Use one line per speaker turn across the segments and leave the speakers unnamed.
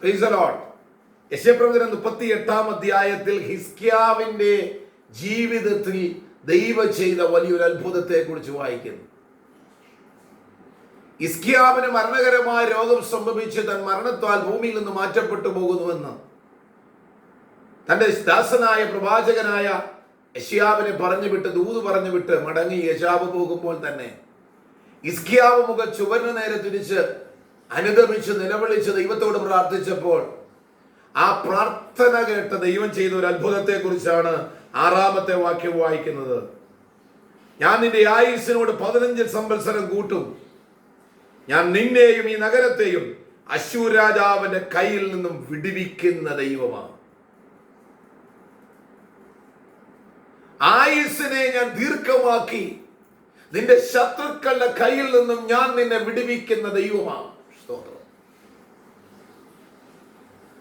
Praise the Lord. യെശയ്യാപ്രവചനം 38 അധ്യായത്തിൽ ഹിസ്കിയാവിന്റെ ജീവിതത്തിൽ ദൈവം ചെയ്ത വലിയൊരു അത്ഭുതത്തെ കുറിച്ച് വായിക്കുന്നു. ഹിസ്കിയാവിന് മരണകരമായ രോഗം സംഭവിച്ച് താൻ മരണത്താൽ ഭൂമിയിൽ നിന്ന് മാറ്റപ്പെട്ടു പോകുന്നുവെന്ന് തന്റെ ദാസനായ പ്രവാചകനായ യെശയ്യാവിനെ ദൂത് പറഞ്ഞു വിട്ട് മടങ്ങി യെശയ്യാവ് പോകുമ്പോൾ തന്നെ ഹിസ്കിയാവ് മുഖം ചുവരിന് നേരെ തിരിച്ച് അനുദമിച്ച് നിലവിളിച്ച് ദൈവത്തോട് പ്രാർത്ഥിച്ചപ്പോൾ ആ പ്രാർത്ഥന കേട്ട ദൈവം ചെയ്ത ഒരു അത്ഭുതത്തെ കുറിച്ചാണ് 6-ാമത്തെ വാക്യം വായിക്കുന്നത്. ഞാൻ നിന്റെ ആയുസ്സിനോട് 15 സംവത്സരം കൂട്ടും. ഞാൻ നിന്നെയും ഈ നഗരത്തെയും അശ്ശൂർ രാജാവിന്റെ കയ്യിൽ നിന്നും വിടുവിക്കുന്ന ദൈവമാണ്. ആയുസ്സിനെ ഞാൻ ദീർഘമാക്കി നിന്റെ ശത്രുക്കളുടെ കയ്യിൽ നിന്നും ഞാൻ നിന്നെ വിടുവിക്കുന്ന ദൈവമാണ്.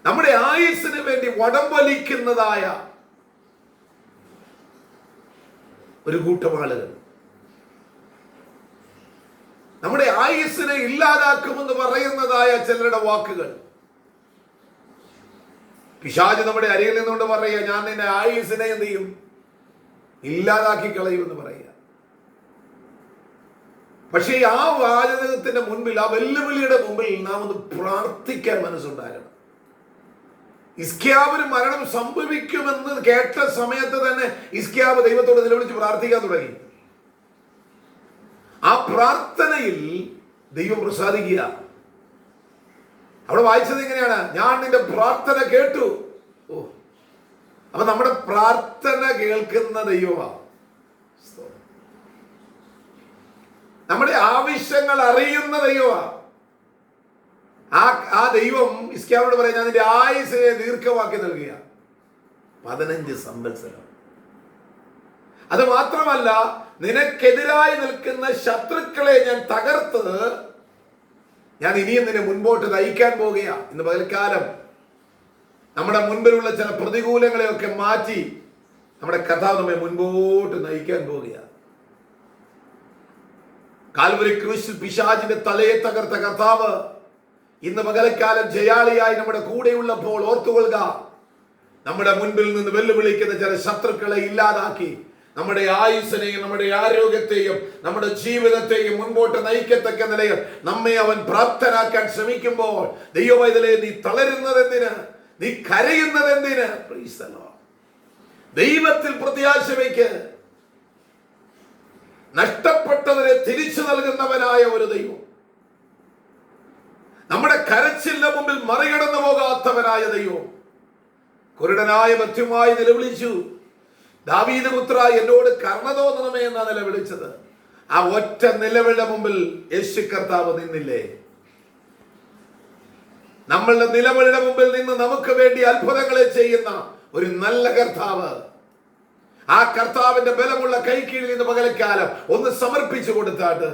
നമ്മുടെ ആയുസ്സിന് വേണ്ടി വടംവലിക്കുന്നതായ ഒരു കൂട്ടം ആളുകൾ നമ്മുടെ ആയുസ്സിനെ ഇല്ലാതാക്കുമെന്ന് പറയുന്നതായ ചിലരുടെ വാക്കുകൾ, പിശാച് നമ്മുടെ അരികിൽ നിന്നുകൊണ്ട് പറയുക, ഞാൻ നിന്റെ ആയുസ്സിനെ എന്ത് ചെയ്യും, ഇല്ലാതാക്കി കളയുമെന്ന് പറയുക. പക്ഷേ ആ വാചകത്തിന്റെ മുൻപിൽ, ആ വെല്ലുവിളിയുടെ മുമ്പിൽ നാം ഒന്ന് പ്രാർത്ഥിക്കാൻ മനസ്സുണ്ടാകണം. ഹിസ്കിയാവിന് മരണം സംഭവിക്കുമെന്ന് കേട്ട സമയത്ത് തന്നെ ഹിസ്കിയാവ് ദൈവത്തോട് നിലവിളിച്ച് പ്രാർത്ഥിക്കാൻ തുടങ്ങി. ആ പ്രാർത്ഥനയിൽ ദൈവം പ്രസാദിക്കുക. അവിടെ വായിച്ചത് ഇങ്ങനെയാണ്, ഞാൻ നിന്റെ പ്രാർത്ഥന കേട്ടു. അപ്പൊ നമ്മുടെ പ്രാർത്ഥന കേൾക്കുന്ന ദൈവമാണ്. നമ്മുടെ ആവശ്യങ്ങൾ അറിയുന്ന ദൈവമാണ്. ആ ദൈവം ഹിസ്കിയാവിനോട് പറയാം, ഞാൻ നിന്റെ ആയുസ്സിനെ ദീർഘമാക്കി നൽകുക 15 സംവത്സരം. അത് മാത്രമല്ല, നിനക്കെതിരായി നിൽക്കുന്ന ശത്രുക്കളെ ഞാൻ തകർത്ത് ഞാൻ ഇനിയും നിന്നെ മുൻപോട്ട് നയിക്കാൻ പോകുക. ഇന്ന് പകൽക്കാലം നമ്മുടെ മുൻപിലുള്ള ചില പ്രതികൂലങ്ങളെയൊക്കെ മാറ്റി നമ്മുടെ കർത്താവ് നമ്മെ മുൻപോട്ട് നയിക്കാൻ പോകുക. കാൽവരി ക്രൂശിൽ പിശാചിന്റെ തലയെ തകർത്ത കർത്താവ് ഇന്ന് പകൽക്കാലം ജയാളിയായി നമ്മുടെ കൂടെയുള്ളപ്പോൾ ഓർത്തുകൊള്ളുക, നമ്മുടെ മുൻപിൽ നിന്ന് വെല്ലുവിളിക്കുന്ന ചില ശത്രുക്കളെ ഇല്ലാതാക്കി നമ്മുടെ ആയുസ്സിനെയും നമ്മുടെ ആരോഗ്യത്തെയും നമ്മുടെ ജീവിതത്തെയും മുൻപോട്ട് നയിക്കത്തക്ക നിലയിൽ നമ്മെ അവൻ പ്രാപ്തനാക്കാൻ ശ്രമിക്കുമ്പോൾ, ദൈവമൈതലേ, നീ തളരുന്നതെന്തിന്, നീ കരയുന്നതെന്തിന്? ദൈവത്തിൽ പ്രത്യാശ വയ്ക്ക്. നഷ്ടപ്പെട്ടതിനെ തിരിച്ചു നൽകുന്നവനായ ഒരു ദൈവം, നമ്മുടെ കരച്ചിലിന്റെ മുമ്പിൽ മറികടന്നു പോകാത്തവനായ ദൈവം. കുരുടനായ മധ്യമായി നിലവിളിച്ചു, ദാവീദ് പുത്ര, എന്നോട് കരുണ തോന്നണമേ എന്നാ നിലവിളിച്ചത്. ആ ഒറ്റ നിലവിളിയുടെ മുമ്പിൽ യേശു കർത്താവ് നിന്നില്ലേ? നമ്മളുടെ നിലവിളിയുടെ മുമ്പിൽ നിന്ന് നമുക്ക് വേണ്ടി അത്ഭുതങ്ങളെ ചെയ്യുന്ന ഒരു നല്ല കർത്താവ്. ആ കർത്താവിന്റെ ബലമുള്ള കൈക്കീഴിൽ നിന്ന് പകൽക്കാലം ഒന്ന് സമർപ്പിച്ചു കൊടുത്താട്ട്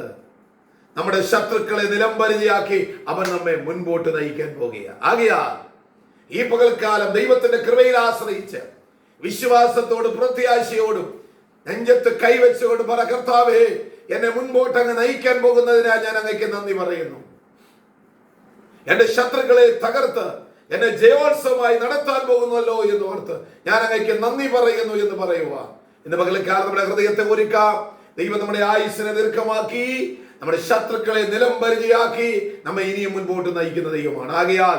നമ്മുടെ ശത്രുക്കളെ നിലംപരിചയാക്കി അവൻ നമ്മെ മുൻപോട്ട് നയിക്കാൻ പോകുക. ആകയാൽ ഈ പകൽക്കാലം ദൈവത്തിന്റെ കൃപയിൽ ആശ്രയിച്ച് വിശ്വാസത്തോടും പ്രത്യാശയോടും നെഞ്ചത്ത് കൈവച്ചുകൊണ്ട് പറ, കർത്താവേ, എന്നെ മുൻപോട്ട് അങ്ങ് നയിക്കാൻ പോകുന്നതിനാൽ ഞാൻ അങ്ങേക്ക് നന്ദി പറയുന്നു. എന്റെ ശത്രുക്കളെ തകർത്ത് എന്നെ ജയോത്സവമായി നടത്താൻ പോകുന്നല്ലോ എന്ന് ഓർത്ത് ഞാൻ അങ്ങേക്ക് നന്ദി പറയുന്നു എന്ന് പറയുക. ഇന്ന് പകൽക്കാലം നമ്മുടെ ഹൃദയത്തെ ഒരുക്കാം. ദൈവം നമ്മുടെ ആയുസ്സിനെ ദീർഘമാക്കി നമ്മുടെ ശത്രുക്കളെ നിലംപരിചയാക്കി നമ്മെ ഇനിയും മുൻപോട്ട് നയിക്കുന്ന ദൈവമാണ്. ആകയാൽ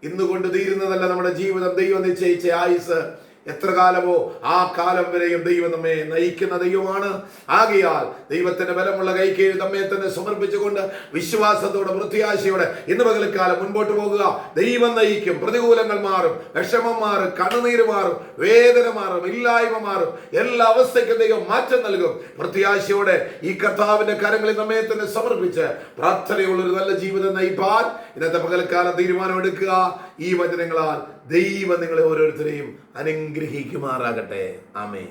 ഇന്നുകൊണ്ട് തീരുന്നതല്ല നമ്മുടെ ജീവിതം. ദൈവം നിശ്ചയിച്ച ആയുസ് എത്ര കാലമോ ആ കാലം വരെയും ദൈവം നമ്മെ നയിക്കുന്ന ദൈവമാണ്. ആകയാൽ ദൈവത്തിന്റെ ബലമുള്ള കൈക്ക് നമ്മെ തന്നെ സമർപ്പിച്ചുകൊണ്ട് വിശ്വാസത്തോടെ പ്രത്യാശയോടെ ഇന്ന് പകൽക്കാലം മുൻപോട്ട് പോകുക. ദൈവം നയിക്കും. പ്രതികൂലങ്ങൾ മാറും, വിഷമം മാറും, കണ്ണുനീര് മാറും, വേദന മാറും, ഇല്ലായ്മ മാറും. എല്ലാ അവസ്ഥയ്ക്കും ദൈവം മാറ്റം നൽകും. പ്രത്യാശയോടെ ഈ കർത്താവിന്റെ കരങ്ങളിൽ നമ്മെ തന്നെ സമർപ്പിച്ച് പ്രാർത്ഥനയുള്ളൊരു നല്ല ജീവിതം നയിപ്പാൻ ഇന്നത്തെ പകൽക്കാലം തീരുമാനമെടുക്കുക. ഈ വചനങ്ങളാൽ ദൈവം നിങ്ങളെ ഓരോരുത്തരെയും അനുഗ്രഹിക്കുമാറാകട്ടെ. ആമേൻ.